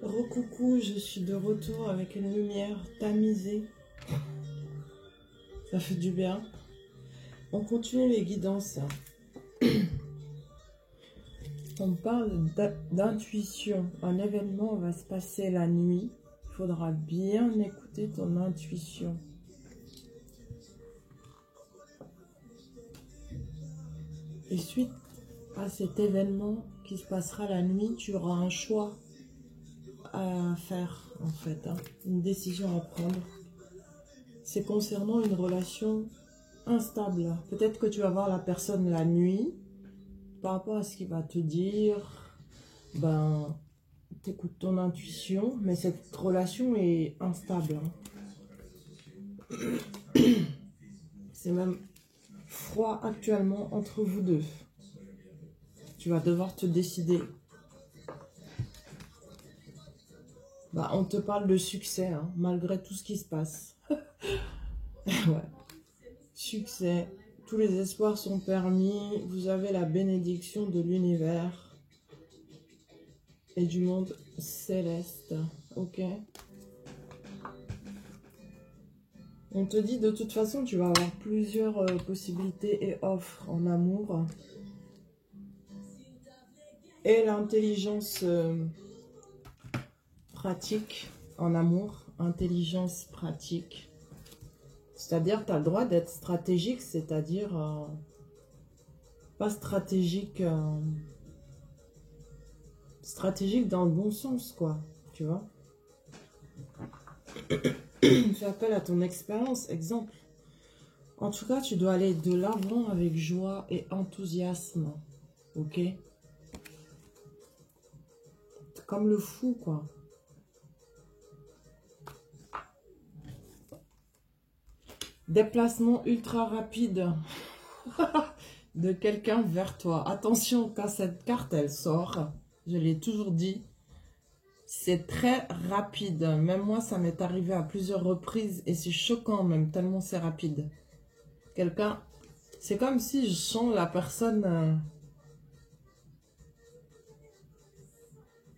Recoucou, je suis de retour avec une lumière tamisée. Ça fait du bien. On continue les guidances. On parle d'intuition. Un événement va se passer la nuit. Il faudra bien écouter ton intuition. Et suite à cet événement qui se passera la nuit, tu auras un choix à faire en fait, une décision à prendre. C'est concernant une relation instable. Peut-être que tu vas voir la personne la nuit, par rapport à ce qu'il va te dire, ben, t'écoutes ton intuition, mais cette relation est instable. C'est même froid actuellement entre vous deux. Tu vas devoir te décider. Bah, on te parle de succès, malgré tout ce qui se passe. Ouais. Succès. Tous les espoirs sont permis. Vous avez la bénédiction de l'univers et du monde céleste. Ok. On te dit de toute façon, tu vas avoir plusieurs possibilités et offres en amour. Et l'intelligence pratique en amour. Intelligence pratique. C'est-à-dire, tu as le droit d'être stratégique, c'est-à-dire pas stratégique, stratégique dans le bon sens, quoi, tu vois. Fais appel à ton expérience, exemple. En tout cas, tu dois aller de l'avant avec joie et enthousiasme, ok? Comme le fou, quoi. Déplacement ultra rapide de quelqu'un vers toi. Attention, quand cette carte, elle sort, je l'ai toujours dit, c'est très rapide. Même moi, ça m'est arrivé à plusieurs reprises et c'est choquant même, tellement c'est rapide. Quelqu'un, c'est comme si je sens la personne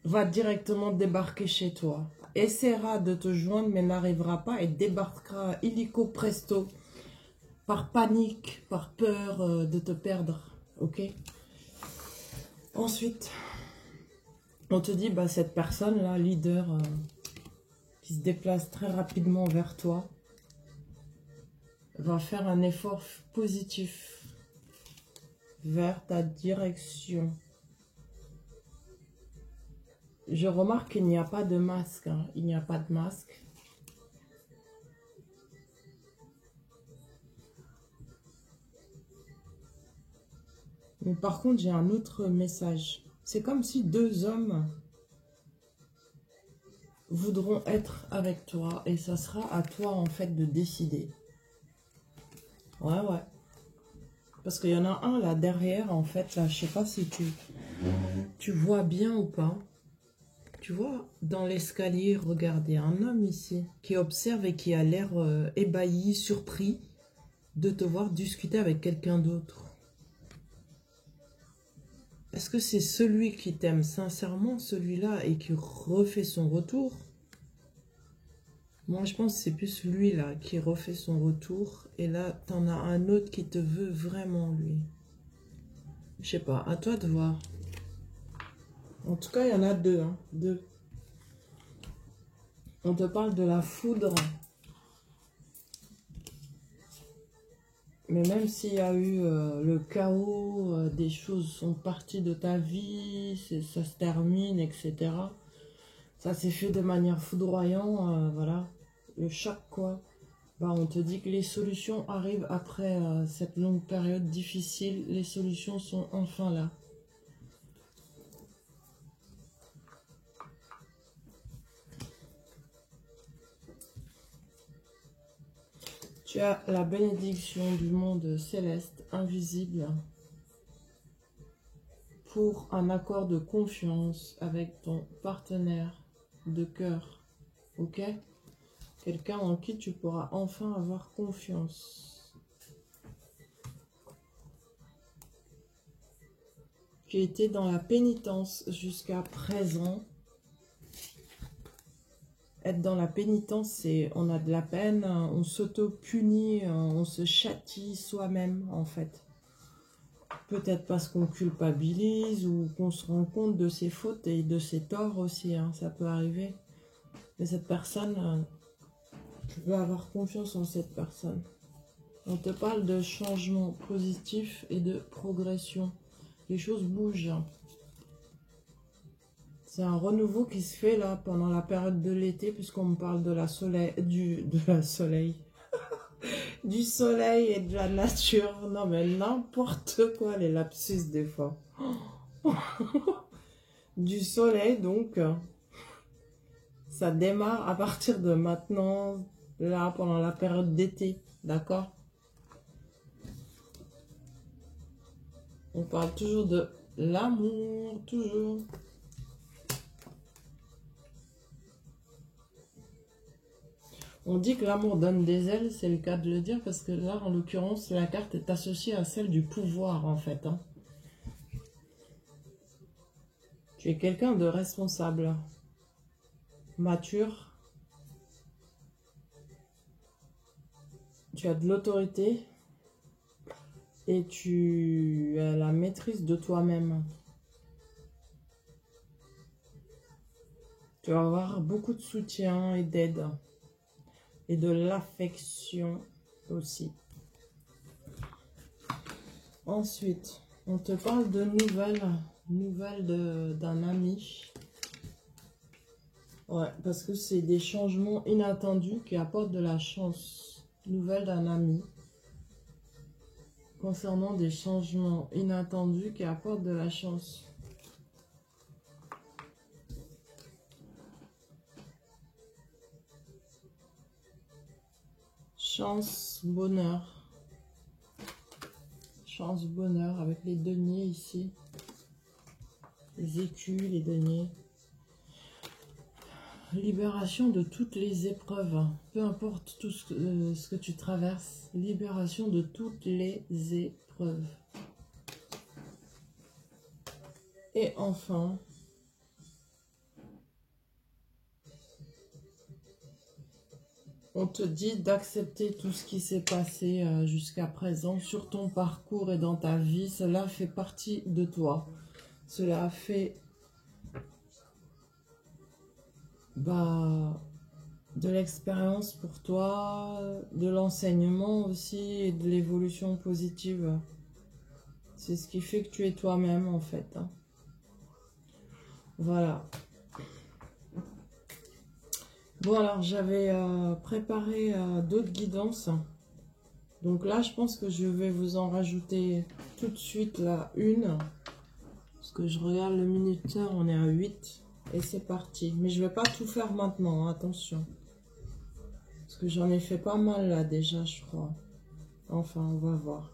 va directement débarquer chez toi. Essaiera de te joindre mais n'arrivera pas et débarquera illico presto. Par panique, par peur de te perdre, ok? Ensuite, on te dit, bah, cette personne-là, leader, qui se déplace très rapidement vers toi, va faire un effort positif vers ta direction. Je remarque qu'il n'y a pas de masque, il n'y a pas de masque. Mais par contre, j'ai un autre message. C'est comme si deux hommes voudront être avec toi et ça sera à toi en fait de décider. Ouais. Parce qu'il y en a un là derrière en fait, là, je sais pas si tu vois bien ou pas. Tu vois, dans l'escalier, regardez, un homme ici qui observe et qui a l'air ébahi, surpris de te voir discuter avec quelqu'un d'autre. Est-ce que c'est celui qui t'aime sincèrement, celui-là, et qui refait son retour? Moi, je pense que c'est plus lui, là, qui refait son retour. Et là, t'en as un autre qui te veut vraiment, lui. Je sais pas, à toi de voir. En tout cas, il y en a deux, deux. On te parle de la foudre. Mais même s'il y a eu le chaos, des choses sont parties de ta vie, ça se termine, etc. Ça s'est fait de manière foudroyante, voilà. Le choc, quoi. Bah, on te dit que les solutions arrivent après cette longue période difficile. Les solutions sont enfin là. Tu as la bénédiction du monde céleste, invisible, pour un accord de confiance avec ton partenaire de cœur, ok? Quelqu'un en qui tu pourras enfin avoir confiance. Qui était dans la pénitence jusqu'à présent. être dans la pénitence, c'est on a de la peine, on s'auto-punit, on se châtie soi-même en fait. Peut-être parce qu'on culpabilise ou qu'on se rend compte de ses fautes et de ses torts aussi, hein, ça peut arriver. Mais cette personne, tu peux avoir confiance en cette personne. On te parle de changement positif et de progression. Les choses bougent. C'est un renouveau qui se fait là pendant la période de l'été, puisqu'on me parle de la soleil, du soleil et de la nature. Non mais n'importe quoi les lapsus des fois. Du soleil donc, ça démarre à partir de maintenant, là pendant la période d'été, d'accord? On parle toujours de l'amour, toujours. On dit que l'amour donne des ailes, c'est le cas de le dire, parce que là, en l'occurrence, la carte est associée à celle du pouvoir, en fait. Hein. Tu es quelqu'un de responsable, mature, tu as de l'autorité et tu as la maîtrise de toi-même. Tu vas avoir beaucoup de soutien et d'aide. Et de l'affection aussi. Ensuite, on te parle de nouvelles d'un ami. Ouais, parce que c'est des changements inattendus qui apportent de la chance. Nouvelles d'un ami. Concernant des changements inattendus qui apportent de la chance. Chance, bonheur. Chance, bonheur avec les deniers ici. Les écus, les deniers. Libération de toutes les épreuves. Peu importe tout ce que tu traverses. Libération de toutes les épreuves. Et enfin... on te dit d'accepter tout ce qui s'est passé jusqu'à présent sur ton parcours et dans ta vie. Cela fait partie de toi. Cela fait de l'expérience pour toi, de l'enseignement aussi et de l'évolution positive. C'est ce qui fait que tu es toi-même en fait. Hein. Voilà. Bon alors j'avais préparé d'autres guidances. Donc là je pense que je vais vous en rajouter tout de suite là une. Parce que je regarde le minuteur, on est à 8. Et c'est parti. Mais je vais pas tout faire maintenant, hein, attention. Parce que j'en ai fait pas mal là déjà je crois. Enfin on va voir.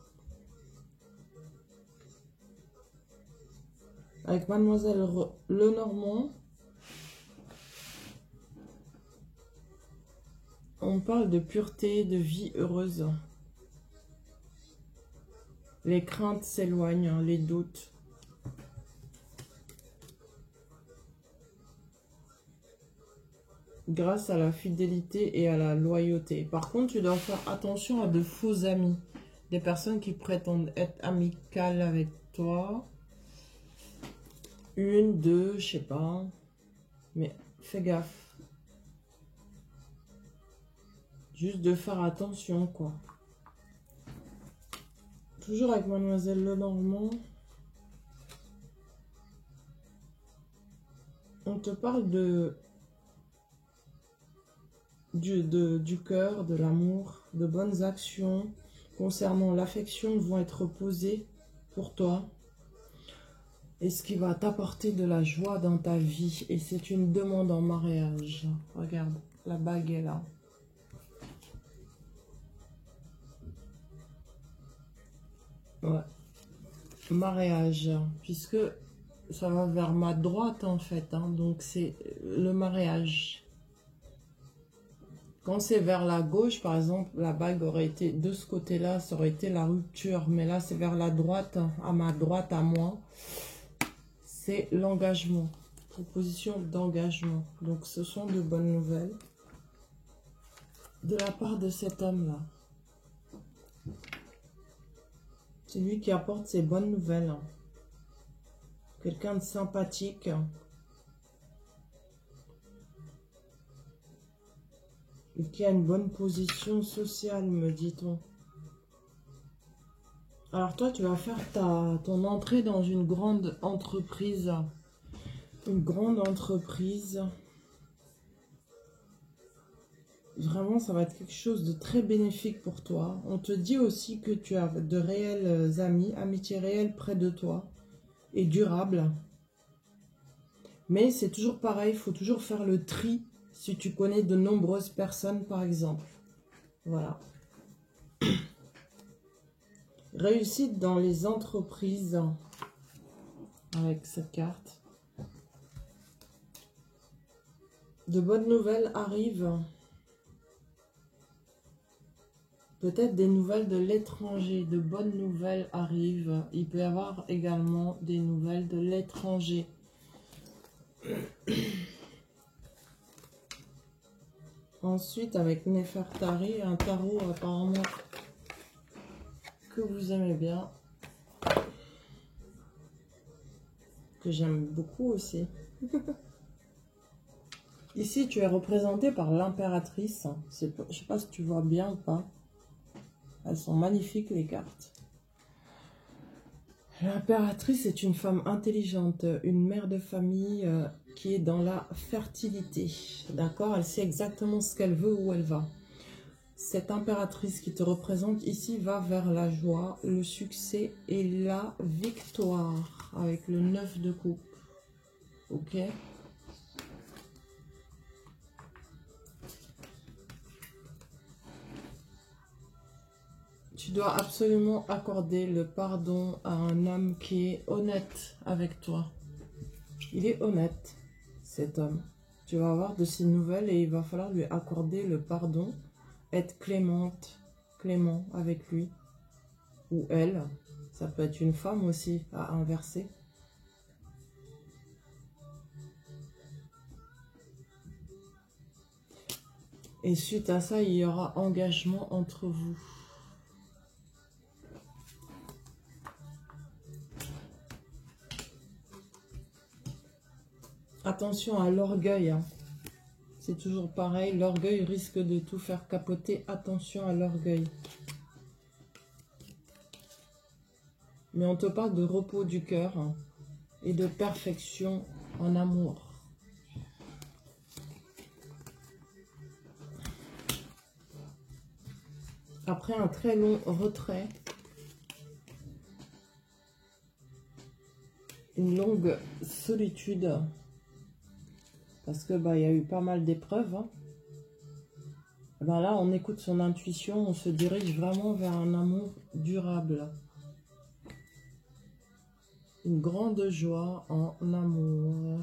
Avec Mademoiselle Lenormand. On parle de pureté, de vie heureuse. Les craintes s'éloignent, hein, les doutes. Grâce à la fidélité et à la loyauté. Par contre, tu dois faire attention à de faux amis. Des personnes qui prétendent être amicales avec toi. Une, deux, je sais pas. Mais fais gaffe. Juste de faire attention, quoi. Toujours avec Mademoiselle Lenormand. On te parle du cœur, de l'amour, de bonnes actions concernant l'affection vont être posées pour toi. Et ce qui va t'apporter de la joie dans ta vie. Et c'est une demande en mariage. Regarde, la bague est là. Ouais. Mariage, puisque ça va vers ma droite en fait, hein, donc c'est le mariage. Quand c'est vers la gauche, par exemple, la bague aurait été de ce côté-là, ça aurait été la rupture, mais là c'est vers la droite, à ma droite, à moi, c'est l'engagement. proposition d'engagement. Donc ce sont de bonnes nouvelles de la part de cet homme-là. C'est lui qui apporte ces bonnes nouvelles. Quelqu'un de sympathique. Et qui a une bonne position sociale, me dit-on. Alors toi, tu vas faire ton entrée dans une grande entreprise. Une grande entreprise. Vraiment, ça va être quelque chose de très bénéfique pour toi. On te dit aussi que tu as de réels amis, amitiés réelles près de toi et durables. Mais c'est toujours pareil, il faut toujours faire le tri si tu connais de nombreuses personnes, par exemple. Voilà. Réussite dans les entreprises avec cette carte. De bonnes nouvelles arrivent. Peut-être des nouvelles de l'étranger. De bonnes nouvelles arrivent. Il peut y avoir également des nouvelles de l'étranger. Ensuite, avec Nefertari, un tarot apparemment que vous aimez bien. Que j'aime beaucoup aussi. Ici, tu es représenté par l'impératrice. Je ne sais pas si tu vois bien ou pas. Elles sont magnifiques, les cartes. L'impératrice est une femme intelligente, une mère de famille qui est dans la fertilité. D'accord? Elle sait exactement ce qu'elle veut, où elle va. Cette impératrice qui te représente ici va vers la joie, le succès et la victoire. Avec le 9 de coupe. Ok? Tu dois absolument accorder le pardon à un homme qui est honnête avec toi. Il est honnête, cet homme. Tu vas avoir de ses nouvelles et il va falloir lui accorder le pardon. Être clémente, clément avec lui. Ou elle. Ça peut être une femme aussi à inverser. Et suite à ça, il y aura engagement entre vous. Attention à l'orgueil. Hein. C'est toujours pareil. L'orgueil risque de tout faire capoter. Attention à l'orgueil. Mais on te parle de repos du cœur hein, et de perfection en amour. Après un très long retrait, une longue solitude, parce que il y a eu pas mal d'épreuves. Hein. Là, on écoute son intuition, on se dirige vraiment vers un amour durable. Une grande joie en amour.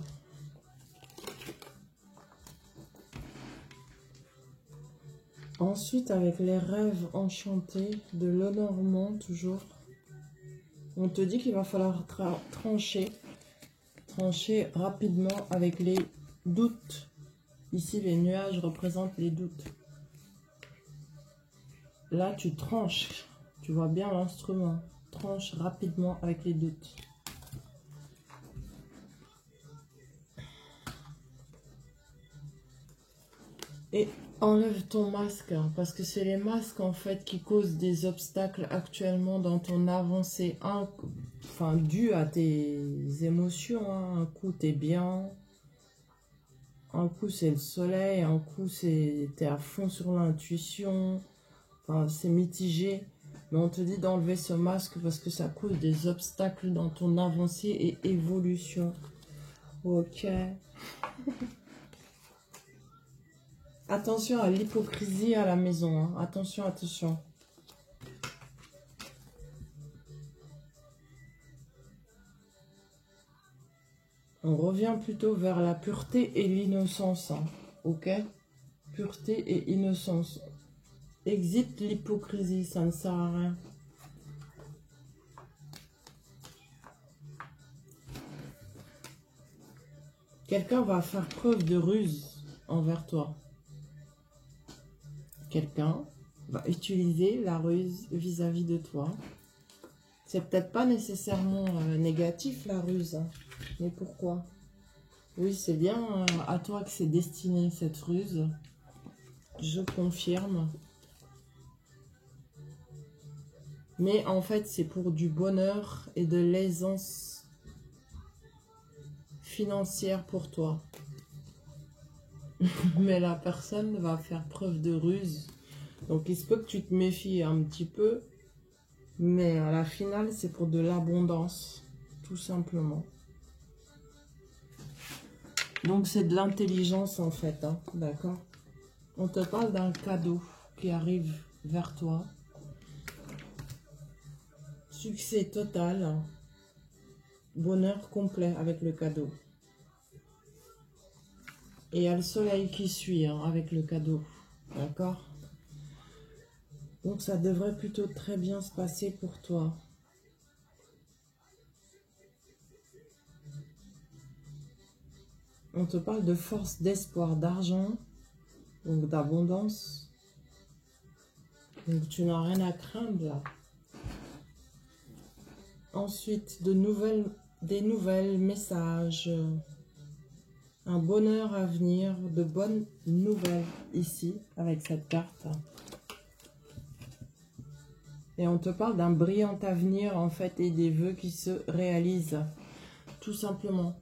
Ensuite, avec les rêves enchantés de Lenormand, toujours, on te dit qu'il va falloir trancher rapidement avec les doutes. Ici, les nuages représentent les doutes. Là, tu tranches. Tu vois bien l'instrument. Tranche rapidement avec les doutes. Et enlève ton masque, hein, parce que c'est les masques en fait qui causent des obstacles actuellement dans ton avancée. Enfin, dû à tes émotions. Hein. Un coup, t'es bien. Un coup, c'est le soleil. Un coup, t'es à fond sur l'intuition. Enfin, c'est mitigé. Mais on te dit d'enlever ce masque parce que ça cause des obstacles dans ton avancée et évolution. Ok. Attention à l'hypocrisie à la maison. Hein. Attention, attention. On revient plutôt vers la pureté et l'innocence. Hein. Ok? Pureté et innocence. Exit l'hypocrisie, ça ne sert à rien. Quelqu'un va faire preuve de ruse envers toi. Quelqu'un va utiliser la ruse vis-à-vis de toi. C'est peut-être pas nécessairement négatif la ruse, hein. Mais pourquoi? Oui, c'est bien à toi que c'est destiné cette ruse. Je confirme. Mais en fait, c'est pour du bonheur et de l'aisance financière pour toi. Mais la personne va faire preuve de ruse. Donc, il se peut que tu te méfies un petit peu. Mais à la finale, c'est pour de l'abondance, tout simplement. Donc, c'est de l'intelligence, en fait, hein, d'accord? On te parle d'un cadeau qui arrive vers toi. Succès total. Bonheur complet avec le cadeau. Et il y a le soleil qui suit hein, avec le cadeau. D'accord? Donc, ça devrait plutôt très bien se passer pour toi. On te parle de force, d'espoir, d'argent, donc d'abondance. Donc, tu n'as rien à craindre là. Ensuite, des nouvelles, messages, un bonheur à venir, de bonnes nouvelles ici, avec cette carte. Et on te parle d'un brillant avenir, en fait, et des vœux qui se réalisent, tout simplement.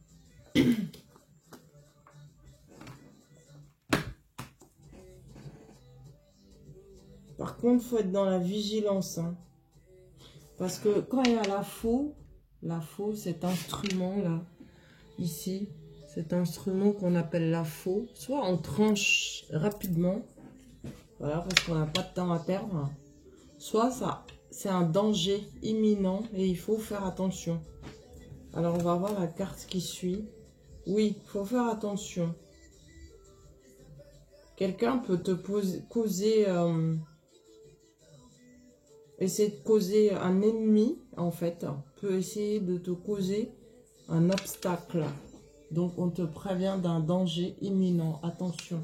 Par contre, il faut être dans la vigilance, hein. Parce que quand il y a la faux, cet instrument-là, ici, cet instrument qu'on appelle la faux, soit on tranche rapidement, voilà, parce qu'on n'a pas de temps à perdre, soit ça, c'est un danger imminent et il faut faire attention. Alors, on va voir la carte qui suit. Oui, il faut faire attention. Quelqu'un peut te causer... essayer de causer un ennemi, en fait, peut essayer de te causer un obstacle. Donc, on te prévient d'un danger imminent. Attention.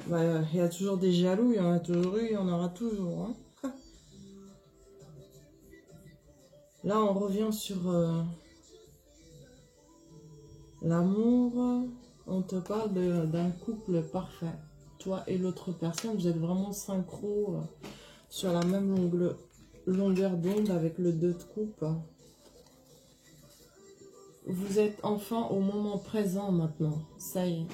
Bah, il y a toujours des jaloux, il y en a toujours eu, il y en aura toujours. Hein. Là, on revient sur l'amour. On te parle d'un couple parfait. Toi et l'autre personne, vous êtes vraiment synchro sur la même longueur d'onde avec le 2 de coupe. Vous êtes enfin au moment présent maintenant. Ça y est.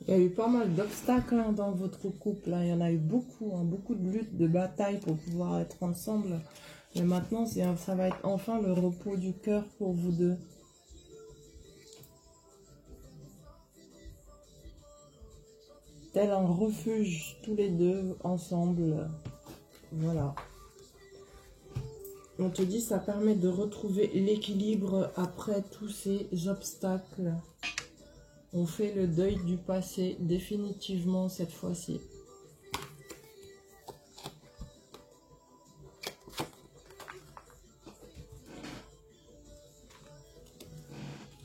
Il y a eu pas mal d'obstacles hein, dans votre couple. Hein. Il y en a eu beaucoup, hein, beaucoup de luttes, de batailles pour pouvoir être ensemble. Mais maintenant, ça va être enfin le repos du cœur pour vous deux. Tel un refuge, tous les deux, ensemble. Voilà. On te dit, ça permet de retrouver l'équilibre après tous ces obstacles. On fait le deuil du passé, définitivement, cette fois-ci.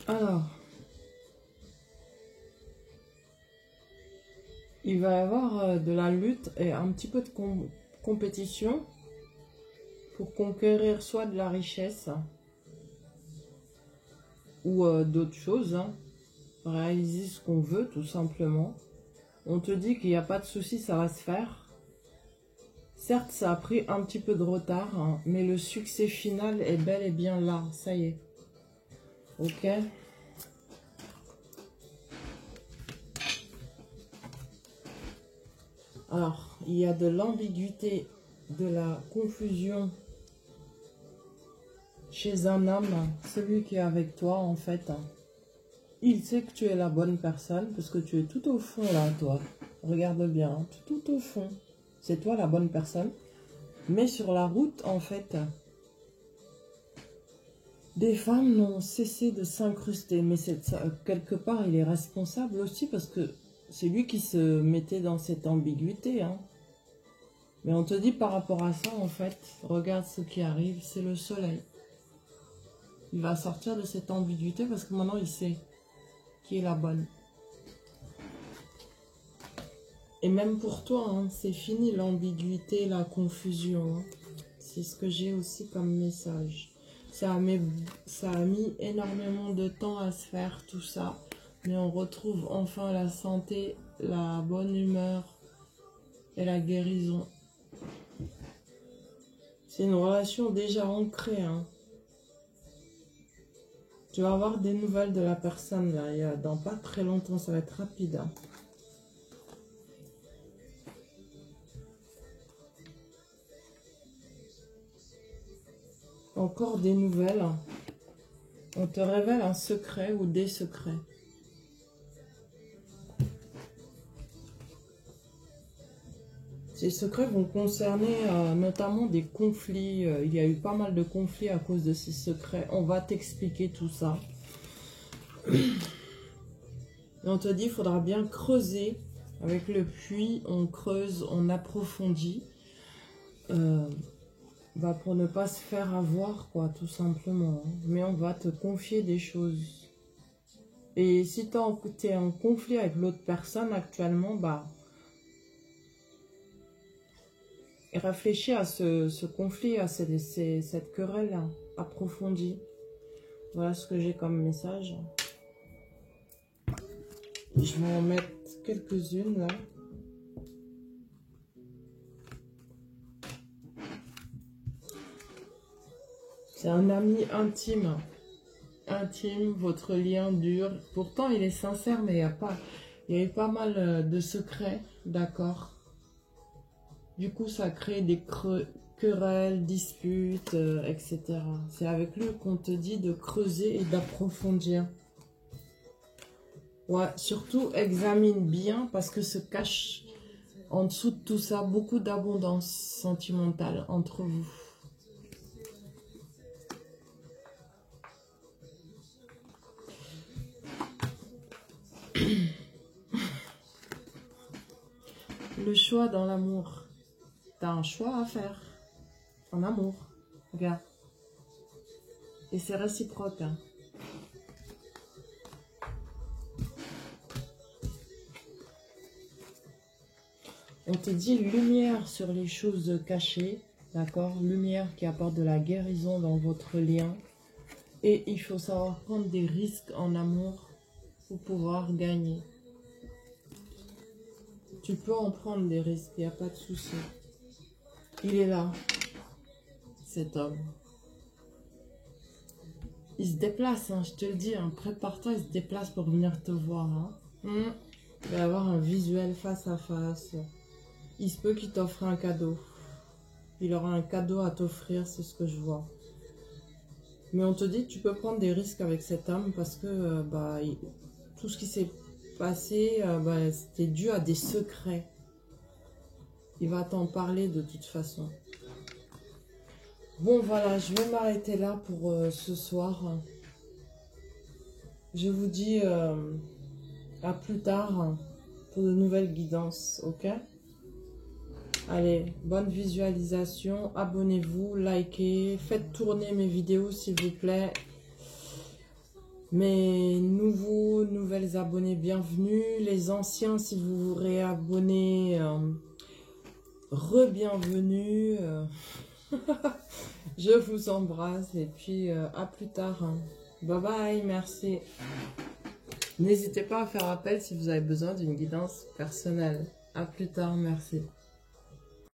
Alors, il va y avoir de la lutte et un petit peu de compétition pour conquérir soit de la richesse ou d'autres choses, hein. Réaliser ce qu'on veut, tout simplement. On te dit qu'il n'y a pas de souci, ça va se faire. Certes, ça a pris un petit peu de retard, hein, mais le succès final est bel et bien là. Ça y est. Ok. Alors, il y a de l'ambiguïté, de la confusion chez un homme, celui qui est avec toi, en fait. Il sait que tu es la bonne personne, parce que tu es tout au fond, là, toi. Regarde bien, hein, tout au fond. C'est toi la bonne personne. Mais sur la route, en fait, des femmes n'ont cessé de s'incruster. Mais quelque part, il est responsable aussi, parce que c'est lui qui se mettait dans cette ambiguïté, hein. Mais on te dit par rapport à ça, en fait, regarde ce qui arrive, c'est le soleil. Il va sortir de cette ambiguïté parce que maintenant il sait qui est la bonne. Et même pour toi, hein, c'est fini l'ambiguïté, la confusion, hein. C'est ce que j'ai aussi comme message. Ça a mis énormément de temps à se faire tout ça. Mais on retrouve enfin la santé, la bonne humeur et la guérison. C'est une relation déjà ancrée, hein. Tu vas avoir des nouvelles de la personne là. Dans pas très longtemps, ça va être rapide, hein. Encore des nouvelles. On te révèle un secret ou des secrets. Ces secrets vont concerner notamment des conflits. Il y a eu pas mal de conflits à cause de ces secrets. On va t'expliquer tout ça. Et on te dit, il faudra bien creuser. Avec le puits, on creuse, on approfondit. Pour ne pas se faire avoir, quoi, tout simplement. Mais on va te confier des choses. Et si tu es en conflit avec l'autre personne actuellement, réfléchis à ce conflit, à cette querelle approfondie. Voilà ce que j'ai comme message. Je vais en mettre quelques-unes là. C'est un ami intime. Intime, votre lien dure. Pourtant, il est sincère, mais il y a eu pas mal de secrets, d'accord. Du coup, ça crée des querelles, disputes, etc. C'est avec lui qu'on te dit de creuser et d'approfondir. Ouais, surtout examine bien parce que se cache en dessous de tout ça beaucoup d'abondance sentimentale entre vous. Le choix dans l'amour. T'as un choix à faire en amour. Regarde. Et c'est réciproque, hein. On te dit lumière sur les choses cachées, d'accord? Lumière qui apporte de la guérison dans votre lien. Et il faut savoir prendre des risques en amour pour pouvoir gagner. Tu peux en prendre des risques, il n'y a pas de souci. Il est là, cet homme. Il se déplace, hein, je te le dis, hein, prépare-toi, il se déplace pour venir te voir. Hein. Il va y avoir un visuel face à face. Il se peut qu'il t'offre un cadeau. Il aura un cadeau à t'offrir, c'est ce que je vois. Mais on te dit que tu peux prendre des risques avec cet homme parce que tout ce qui s'est passé, c'était dû à des secrets. Il va t'en parler de toute façon. Bon, voilà, je vais m'arrêter là pour ce soir. Je vous dis à plus tard pour de nouvelles guidances, ok? Allez, bonne visualisation, abonnez-vous, likez, faites tourner mes vidéos s'il vous plaît. Mes nouvelles abonnés, bienvenue. Les anciens, si vous vous réabonnez, re-bienvenue. Je vous embrasse et puis à plus tard. Bye bye, merci. N'hésitez pas à faire appel si vous avez besoin d'une guidance personnelle. À plus tard, merci.